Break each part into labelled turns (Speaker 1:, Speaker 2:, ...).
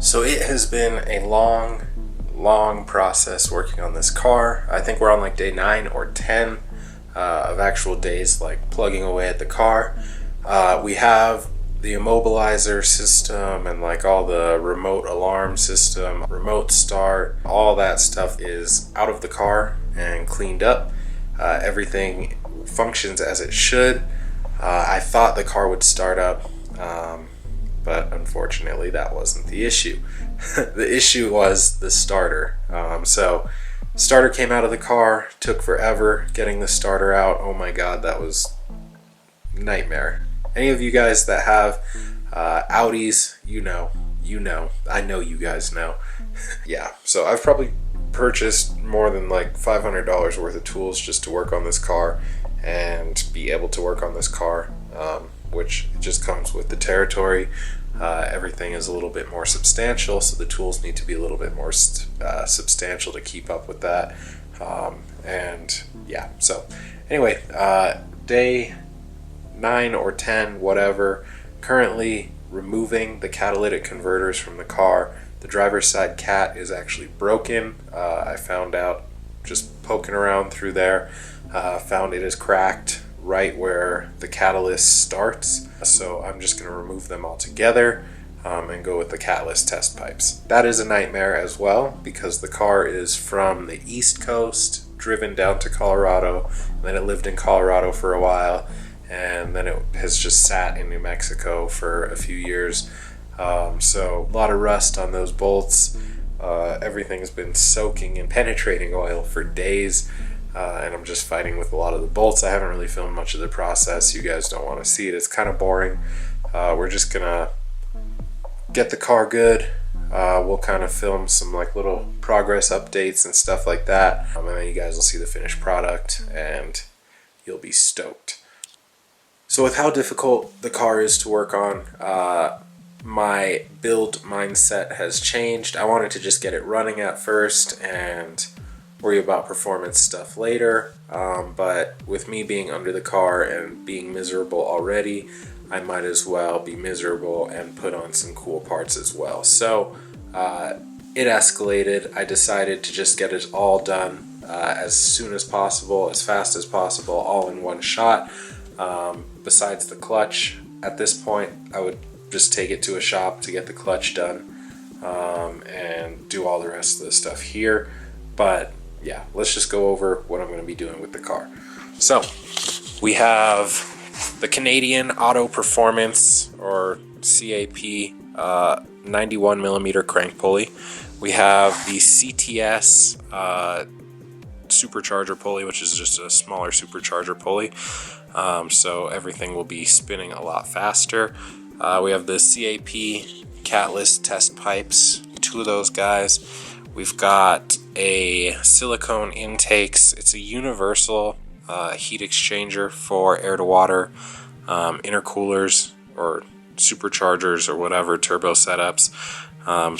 Speaker 1: So it has been a long process working on this car. I think we're on like day 9 or 10 of actual days like plugging away at the car. We have the immobilizer system and like all the remote alarm system, remote start, all that stuff is out of the car and cleaned up. Everything functions as it should. I thought the car would start up, but unfortunately that wasn't the issue. The issue was the starter. So starter came out of the car, took forever getting the starter out. Oh my god, that was nightmare. Any of you guys that have Audis, you know, I know you guys know. Yeah, so I've probably purchased more than like $500 worth of tools just to work on this car and be able to work on this car, which just comes with the territory. Everything is a little bit more substantial, so the tools need to be a little bit more substantial to keep up with that. And yeah, so anyway, day 9 or 10, whatever, currently removing the catalytic converters from the car. The driver's side cat is actually broken. I found out just poking around through there, found it is cracked right where the catalyst starts. So I'm just going to remove them all together and go with the catless test pipes. That is a nightmare as well because the car is from the East Coast, driven down to Colorado, and then it lived in Colorado for a while, and then it has just sat in New Mexico for a few years. So a lot of rust on those bolts. Everything's been soaking in penetrating oil for days. And I'm just fighting with a lot of the bolts. I haven't really filmed much of the process. You guys don't want to see it. It's kind of boring. We're just gonna get the car good. We'll kind of film some like little progress updates and stuff like that. And then you guys will see the finished product and you'll be stoked. So with how difficult the car is to work on, my build mindset has changed. I wanted to just get it running at first and worry about performance stuff later, but with me being under the car and being miserable already, I might as well be miserable and put on some cool parts as well. So it escalated. I decided to just get it all done as soon as possible, as fast as possible, all in one shot. Besides the clutch, at this point I would just take it to a shop to get the clutch done and do all the rest of the stuff here. But yeah, let's just go over what I'm going to be doing with the car. So we have the Canadian Auto Performance, or CAP, 91 millimeter crank pulley. We have the CTS Supercharger Pulley, which is just a smaller supercharger pulley. So everything will be spinning a lot faster. We have the CAP catless test pipes, 2 of those guys. We've got a silicone intakes. It's a universal heat exchanger for air to water intercoolers or superchargers or whatever turbo setups.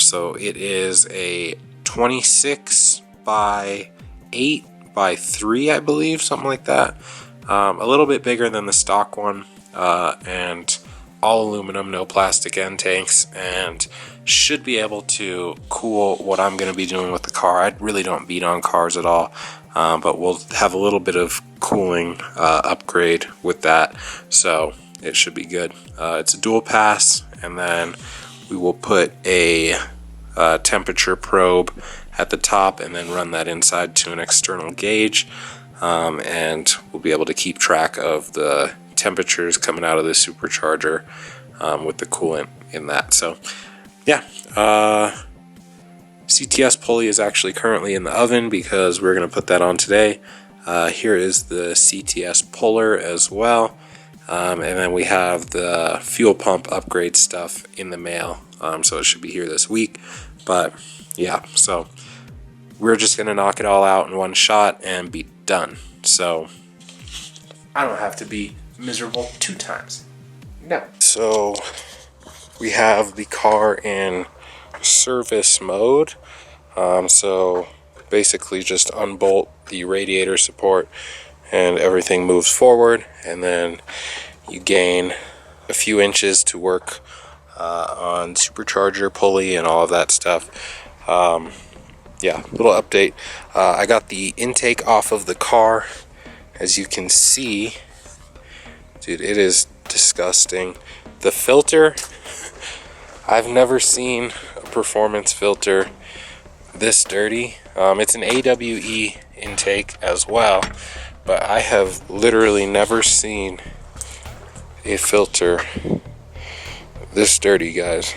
Speaker 1: So it is a 26 by 8 by 3, I believe, something like that. A little bit bigger than the stock one, and all aluminum, no plastic end tanks, and should be able to cool what I'm going to be doing with the car. I really don't beat on cars at all, but we'll have a little bit of cooling upgrade with that, so it should be good. It's a dual pass, and then we will put a temperature probe at the top and then run that inside to an external gauge, and we'll be able to keep track of the temperatures coming out of the supercharger with the coolant in that. So yeah, CTS pulley is actually currently in the oven because we're going to put that on today. Here is the CTS puller as well, and then we have the fuel pump upgrade stuff in the mail, so it should be here this week. But yeah, so we're just going to knock it all out in one shot and be done, so I don't have to be miserable 2 times. No. So we have the car in service mode. So basically just unbolt the radiator support and everything moves forward, and then you gain a few inches to work on Supercharger Pulley and all of that stuff. Yeah, little update. I got the intake off of the car. As you can see, dude, it is disgusting. The filter, I've never seen a performance filter this dirty. It's an AWE intake as well, but I have literally never seen a filter this dirty, guys.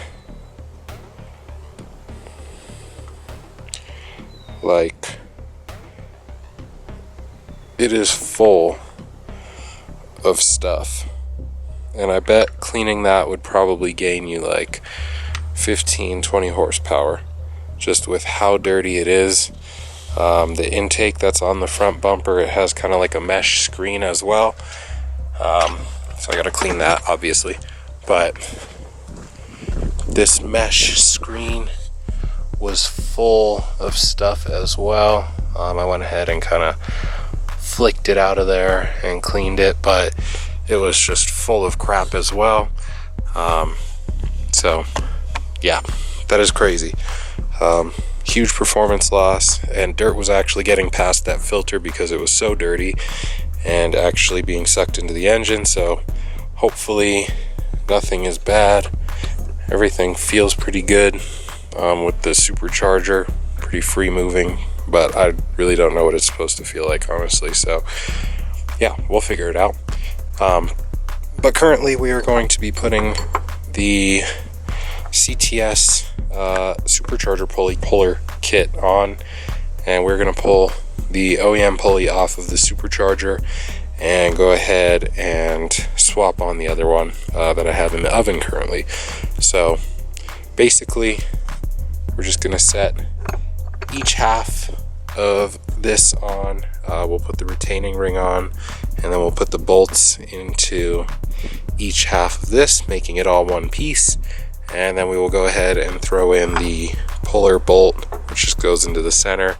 Speaker 1: Like, it is full of stuff, and I bet cleaning that would probably gain you like 15-20 horsepower just with how dirty it is. The intake that's on the front bumper, it has kind of like a mesh screen as well, so I gotta clean that obviously, but this mesh screen was full of stuff as well. I went ahead and kind of flicked it out of there and cleaned it, but it was just full of crap as well. So yeah, that is crazy. Huge performance loss, and dirt was actually getting past that filter because it was so dirty and actually being sucked into the engine. So hopefully nothing is bad. Everything feels pretty good with the supercharger, pretty free moving, but I really don't know what it's supposed to feel like, honestly. So yeah, we'll figure it out. But currently we are going to be putting the CTS Supercharger Pulley puller kit on, and we're going to pull the OEM pulley off of the supercharger and go ahead and swap on the other one that I have in the oven currently. So basically we're just going to set each half of this on. We'll put the retaining ring on, and then we'll put the bolts into each half of this, making it all one piece. And then we will go ahead and throw in the puller bolt, which just goes into the center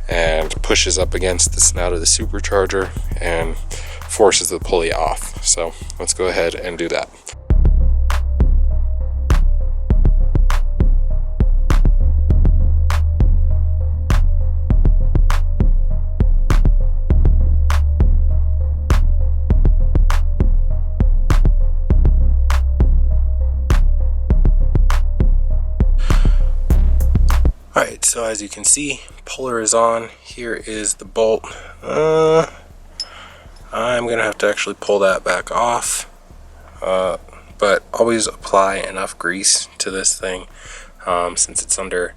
Speaker 1: and pushes up against the snout of the supercharger and forces the pulley off. So let's go ahead and do that. Alright, so as you can see, puller is on. Here is the bolt. I'm going to have to actually pull that back off. But always apply enough grease to this thing. Since it's under a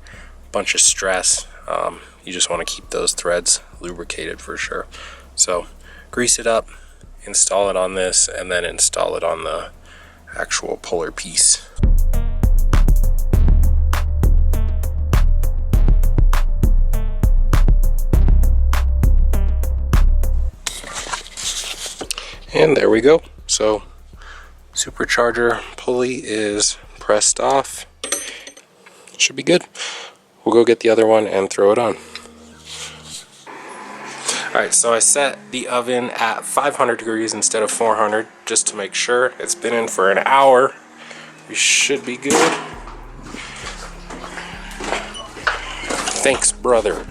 Speaker 1: bunch of stress, you just want to keep those threads lubricated for sure. So grease it up, install it on this, and then install it on the actual puller piece. And there we go. So supercharger pulley is pressed off. It should be good. We'll go get the other one and throw it on. Alright, so I set the oven at 500 degrees instead of 400 just to make sure. It's been in for an hour. We should be good. Thanks, brother.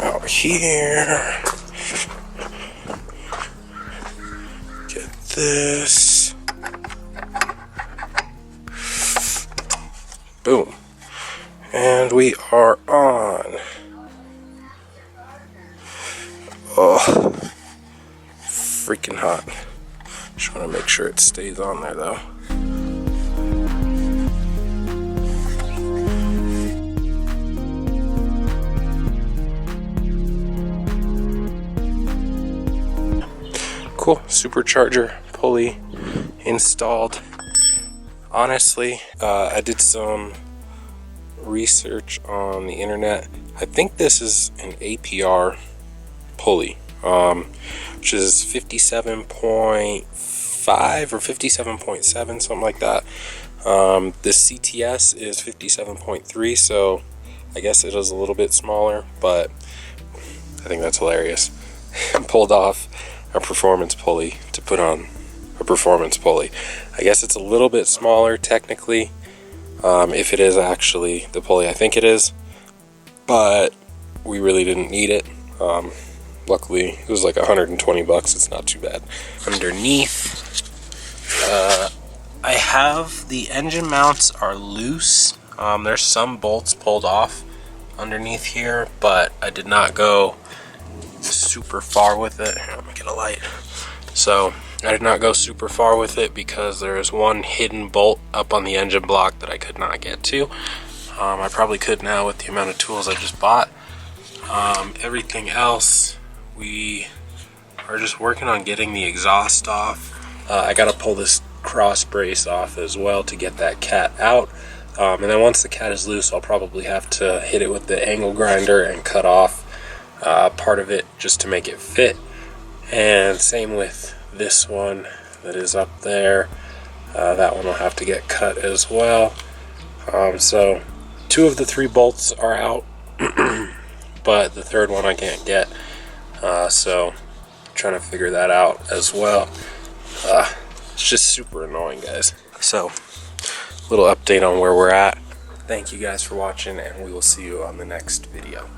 Speaker 1: Out here, get this, boom, and we are on. Oh, freaking hot. Just want to make sure it stays on there though. Cool, supercharger pulley installed. Honestly, I did some research on the internet. I think this is an APR pulley, which is 57.5 or 57.7, something like that. The CTS is 57.3, so I guess it is a little bit smaller, but I think that's hilarious. Pulled off a performance pulley to put on a performance pulley. I guess it's a little bit smaller technically, if it is actually the pulley I think it is, but we really didn't need it. Luckily it was like 120 bucks. It's not too bad. Underneath, I have the engine mounts are loose. There's some bolts pulled off underneath here, but I did not go super far with it. Here, let me get a light. So I did not go super far with it because there is one hidden bolt up on the engine block that I could not get to. I probably could now with the amount of tools I just bought. Everything else, we are just working on getting the exhaust off. I gotta pull this cross brace off as well to get that cat out. And then once the cat is loose, I'll probably have to hit it with the angle grinder and cut off part of it just to make it fit. And same with this one that is up there. That one will have to get cut as well. So 2 of the 3 bolts are out, but the 3rd one I can't get. So trying to figure that out as well. It's just super annoying, guys. So little update on where we're at. Thank you guys for watching, and we will see you on the next video.